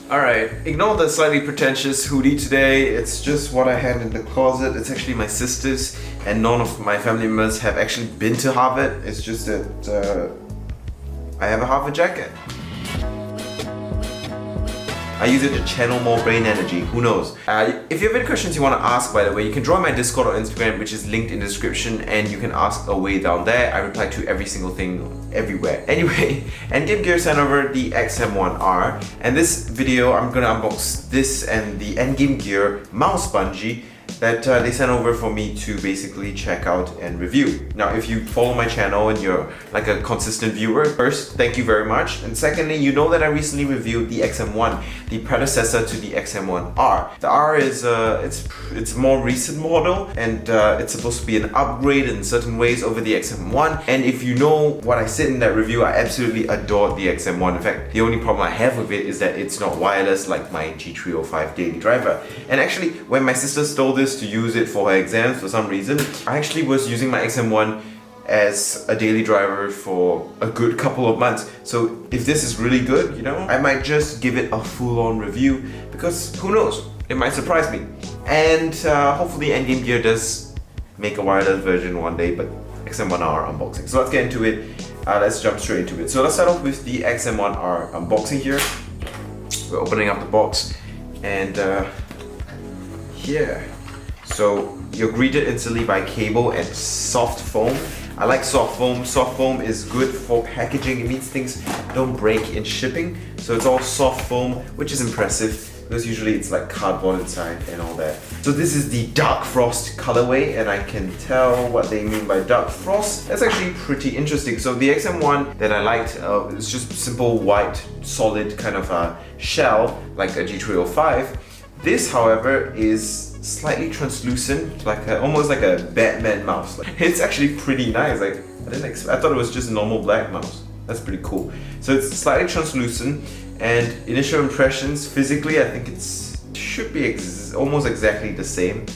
Alright, ignore the slightly pretentious hoodie today. It's just what I had in the closet. It's actually my sister's, and none of my family members have actually been to Harvard. It's just that I have a Harvard jacket. I use it to channel more brain energy, who knows. If you have any questions you want to ask, by the way, you can join my Discord or Instagram, which is linked in the description, and you can ask away down there. I reply to every single thing, everywhere. Anyway, Endgame Gear sent over the XM1R, and this video I'm gonna unbox this and the Endgame Gear mouse bungee that they sent over for me to basically check out and review. Now, if you follow my channel and you're like a consistent viewer, first, thank you very much. And secondly, you know that I recently reviewed the XM1, the predecessor to the XM1R. The R is, it's a more recent model, and it's supposed to be an upgrade in certain ways over the XM1. And if you know what I said in that review, I absolutely adored the XM1. In fact, the only problem I have with it is that it's not wireless like my G305 daily driver. And actually, when my sister stole this to use it for her exams for some reason, I actually was using my XM1 as a daily driver for a good couple of months. So if this is really good, you know, I might just give it a full-on review, because who knows, it might surprise me. And hopefully Endgame Gear does make a wireless version one day, but XM1R unboxing. So let's get into it. Let's jump straight into it. So let's start off with the XM1R unboxing here. We're opening up the box, and here. So you're greeted instantly by cable and soft foam. I like soft foam. Soft foam is good for packaging. It means things don't break in shipping. So it's all soft foam, which is impressive, because usually it's like cardboard inside and all that. So this is the Dark Frost colorway, and I can tell what they mean by Dark Frost. That's actually pretty interesting. So the XM1 that I liked is just simple white, solid kind of shell, like a G305. This, however, is slightly translucent, like almost like a Batman mouse. It's actually pretty nice. Like I thought it was just a normal black mouse. That's pretty cool. So it's slightly translucent, and initial impressions physically, I think it should be almost exactly the same.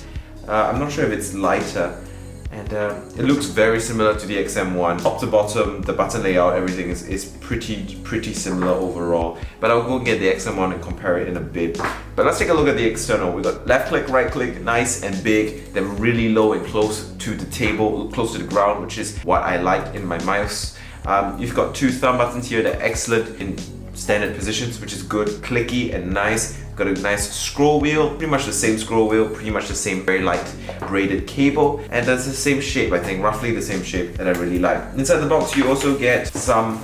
I'm not sure if it's lighter, and it looks very similar to the XM1. Top to bottom, the button layout, everything is pretty similar overall. But I'll go get the XM1 and compare it in a bit. But let's take a look at the external. We got left click, right click, nice and big, then really low and close to the table, close to the ground, which is what I like in my mouse. You've got two thumb buttons here that are excellent in standard positions, which is good, clicky and nice. Got a nice scroll wheel, pretty much the same scroll wheel, pretty much the same very light braided cable, and that's the same shape, I think, roughly the same shape that I really like. Inside the box you also get some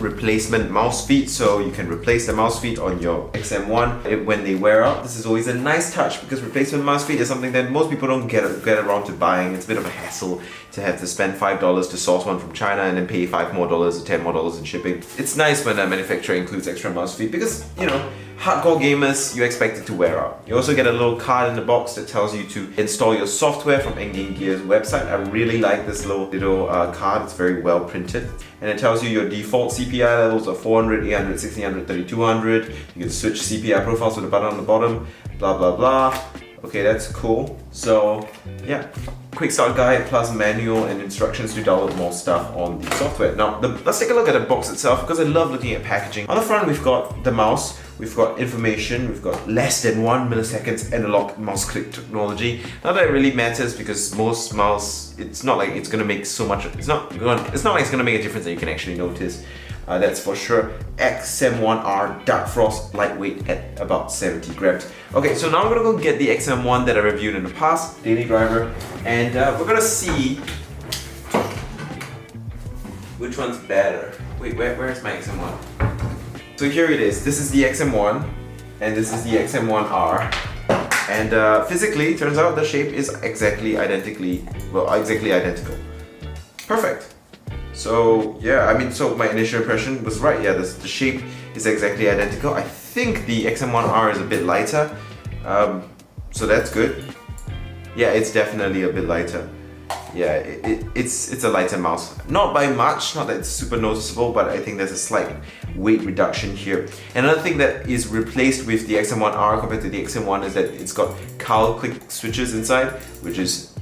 replacement mouse feet, so you can replace the mouse feet on your XM1 when they wear out. This is always a nice touch, because replacement mouse feet is something that most people don't get around to buying. It's a bit of a hassle to have to spend $5 to source one from China and then pay $5 more or $10 more in shipping. It's nice when a manufacturer includes extra mouse feet, because, you know, hardcore gamers, you expect it to wear out. You also get a little card in the box that tells you to install your software from Endgame Gear's website. I really like this little card. It's very well printed. And it tells you your default CPI levels are 400, 800, 1600, 3200. You can switch CPI profiles with a button on the bottom, blah blah blah. Okay, that's cool. So yeah, quick start guide plus manual and instructions to download more stuff on the software. Now, let's take a look at the box itself, because I love looking at packaging. On the front, we've got the mouse, we've got information, we've got less than 1 millisecond analog mouse click technology. Not that it really matters, because most mouse, it's not like it's gonna make so much. It's not like it's gonna make a difference that you can actually notice. That's for sure. XM1R Dark Frost, lightweight at about 70 grams. Okay, so now we're gonna go get the XM1 that I reviewed in the past, daily driver, and we're gonna see which one's better. Wait, where's my XM1? So here it is. This is the XM1, and this is the XM1R. And physically, turns out the shape is exactly identical. Perfect. So yeah, I mean, so my initial impression was right. Yeah, the shape is exactly identical. I think the XM1R is a bit lighter, so that's good. Yeah, it's definitely a bit lighter. Yeah, it's a lighter mouse. Not by much, not that it's super noticeable, but I think there's a slight weight reduction here. Another thing that is replaced with the XM1R compared to the XM1 is that it's got cowl click switches inside, which is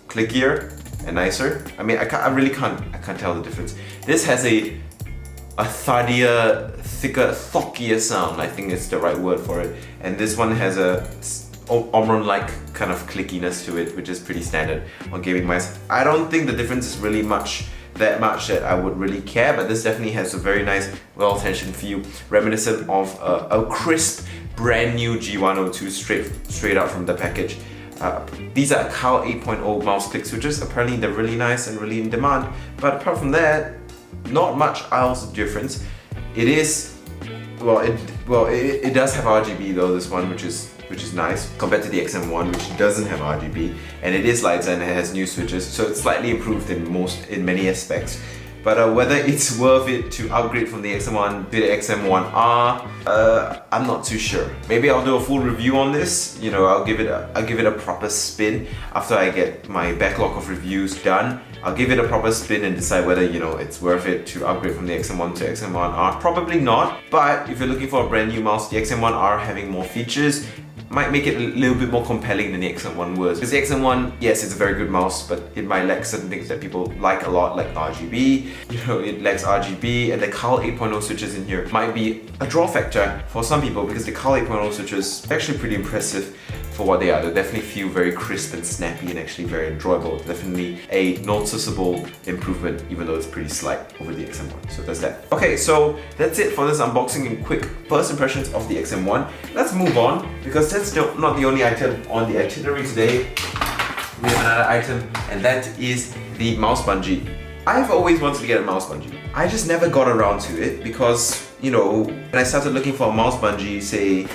clickier and nicer. I mean, I really can't tell the difference. This has a thuddier thicker, thockier sound, I think is the right word for it. And this one has a Omron-like kind of clickiness to it, which is pretty standard on gaming mice. I don't think the difference is really that much that I would really care, but this definitely has a very nice, well-tensioned feel, reminiscent of a crisp, brand new G102 straight out from the package. These are Cal 8.0 mouse click switches. Apparently they're really nice and really in demand, but apart from that, not much else difference. It is, it does have RGB though, this one, which is nice compared to the XM1, which doesn't have RGB, and it is lighter and it has new switches, so it's slightly improved in many aspects. But whether it's worth it to upgrade from the XM1 to the XM1R, I'm not too sure. Maybe I'll do a full review on this. You know, I'll give it a proper spin after I get my backlog of reviews done. I'll give it a proper spin and decide whether, you know, it's worth it to upgrade from the XM1 to XM1R. Probably not, but if you're looking for a brand new mouse, the XM1R having more features might make it a little bit more compelling than the XM1 was. Because the XM1, yes, it's a very good mouse, but it might lack certain things that people like a lot, like RGB. You know, it lacks RGB, and the Cal 8.0 switches in here might be a draw factor for some people, because the Cal 8.0 switches are actually pretty impressive for what they are. They definitely feel very crisp and snappy and actually very enjoyable. Definitely a noticeable improvement, even though it's pretty slight over the XM1. So that's that. Okay, so that's it for this unboxing and quick first impressions of the XM1. Let's move on, because that's not the only item on the itinerary today. We have another item, and that is the mouse bungee. I've always wanted to get a mouse bungee. I just never got around to it because, you know, when I started looking for a mouse bungee, say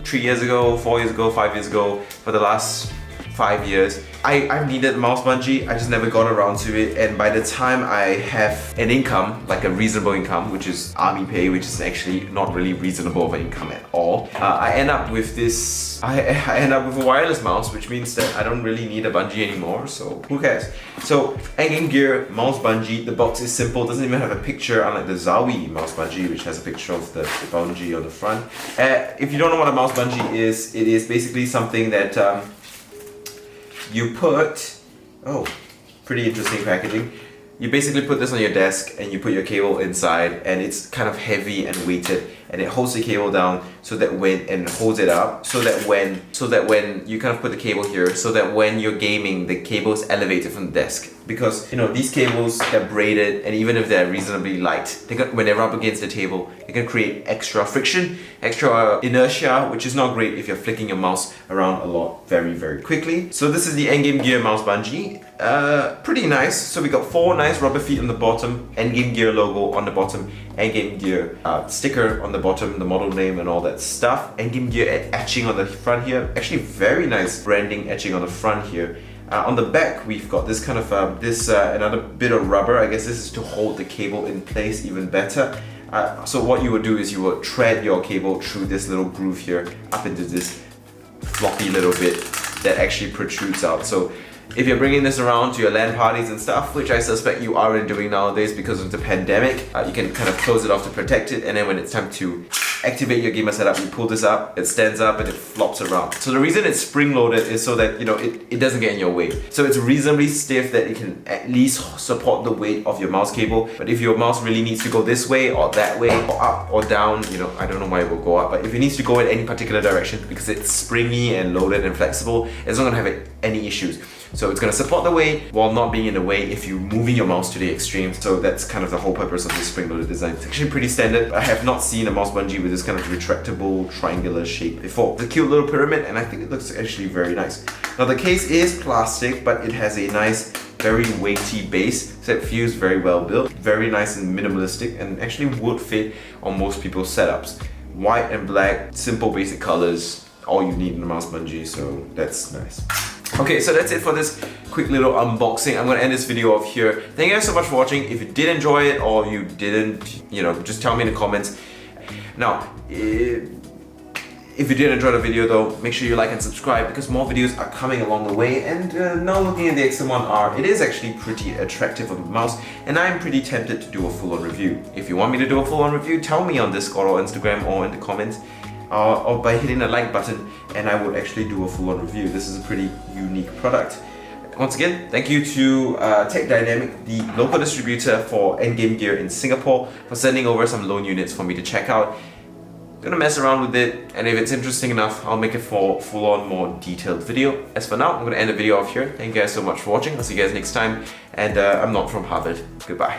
3 years ago, 4 years ago, 5 years ago, for the last 5 years, I've needed a mouse bungee. I just never got around to it, and by the time I have an income, like a reasonable income, which is army pay, which is actually not really reasonable of an income at all, I end up with this, I end up with a wireless mouse, which means that I don't really need a bungee anymore, so who cares? So, Endgame Gear mouse bungee. The box is simple, doesn't even have a picture, unlike the Zowie mouse bungee, which has a picture of the bungee on the front. If you don't know what a mouse bungee is, it is basically something that you put, oh, pretty interesting packaging. You basically put this on your desk and you put your cable inside, and it's kind of heavy and weighted, and it holds the cable down so that and holds it up so that when you kind of put the cable here, so that when you're gaming, the cable is elevated from the desk. Because, you know, these cables, they're braided, and even if they're reasonably light, when they rub against the table, they can create extra friction, extra inertia, which is not great if you're flicking your mouse around a lot very, very quickly. So this is the Endgame Gear mouse bungee. Pretty nice. So we got 4 nice rubber feet on the bottom, Endgame Gear logo on the bottom, Endgame Gear sticker on the bottom, the model name and all that stuff. Endgame Gear etching on the front here. Actually very nice branding etching on the front here. On the back, we've got this kind of another bit of rubber. I guess this is to hold the cable in place even better. So what you would do is you would thread your cable through this little groove here up into this floppy little bit that actually protrudes out. So if you're bringing this around to your LAN parties and stuff, which I suspect you aren't doing nowadays because of the pandemic, you can kind of close it off to protect it, and then when it's time to activate your gamer setup, you pull this up, it stands up and it flops around. So the reason it's spring-loaded is so that, you know, it doesn't get in your way. So it's reasonably stiff that it can at least support the weight of your mouse cable. But if your mouse really needs to go this way or that way or up or down, you know, I don't know why it will go up, but if it needs to go in any particular direction because it's springy and loaded and flexible, it's not gonna have any issues. So it's going to support the weight while not being in the way if you're moving your mouse to the extreme. So that's kind of the whole purpose of this spring-loaded design. It's actually pretty standard. I have not seen a mouse bungee with this kind of retractable triangular shape before. It's a cute little pyramid, and I think it looks actually very nice. Now the case is plastic, but it has a nice, very weighty base, so it feels very well built, very nice and minimalistic, and actually would fit on most people's setups. White and black, simple basic colors, all you need in a mouse bungee, so that's nice. Okay, so that's it for this quick little unboxing. I'm gonna end this video off here. Thank you guys so much for watching. If you did enjoy it or you didn't, you know, just tell me in the comments. Now, if you did enjoy the video though, make sure you like and subscribe because more videos are coming along the way. And now looking at the XM1R, it is actually pretty attractive of a mouse, and I'm pretty tempted to do a full-on review. If you want me to do a full-on review, tell me on Discord or Instagram or in the comments. Or by hitting the like button, and I would actually do a full-on review. This is a pretty unique product. once again, thank you to Tech Dynamic, the local distributor for Endgame gear in Singapore, for sending over some loan units for me to check out. Gonna mess around with it, and if it's interesting enough, I'll make a full-on, more detailed video. As for now, I'm gonna end the video off here. Thank you guys so much for watching. I'll see you guys next time, and I'm not from Harvard. Goodbye.